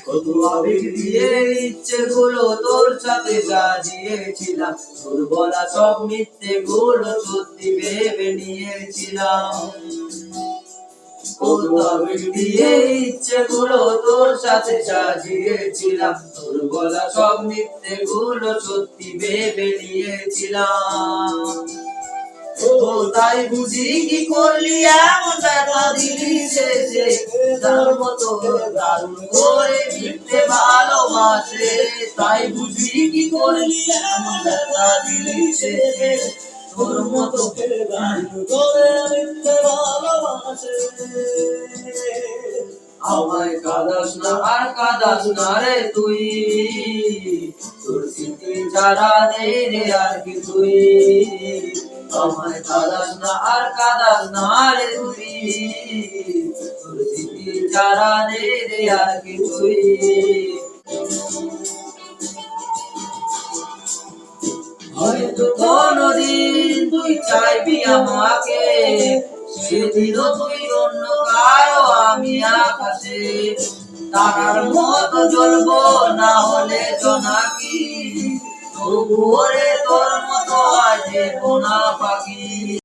কত আবেগ দিয়ে ইচ্ছে গুলো তোর সাথে সাজিয়েছিলাম, তোর বলা সব মিথ্যে গুলো সত্যি ভেবে নিয়েছিলাম। কত আবেগ দিয়ে ইচ্ছে গুলো তোর সাথে সাজিয়েছিলাম, তোর বলা সব মিথ্যে গুলো সত্যি ভেবে নিয়েছিলাম। ও তাই বুঝি কি করলি এমন ব্যথা দিলি শেষে, তার মতো দারুণ করে মিথ্যে ভালোবাসে। তাই বুঝি কি করলি এমন ব্যথা দিলি শেষে, তোর মতো দারুণ করে মিথ্যে ভালোবাসে। আমায় কাঁদাস না আর কাঁদাস না রে তুই, তোর স্মৃতি ছাড়া নেই রে আর কিছুই। আমায় কাঁদাস না আর কাঁদাস না রে তুই, তোর স্মৃতি ছাড়া নেই রে আর কিছুই। হয়তো কোনদিন তুই চাইবি আমাকে, সেদিনও তুই অন্য কারো আমি আকাশে। তারার মতো জ্বলবো না হলে জোনাকি, তবুও রে তোর মতো আজ না পাখি।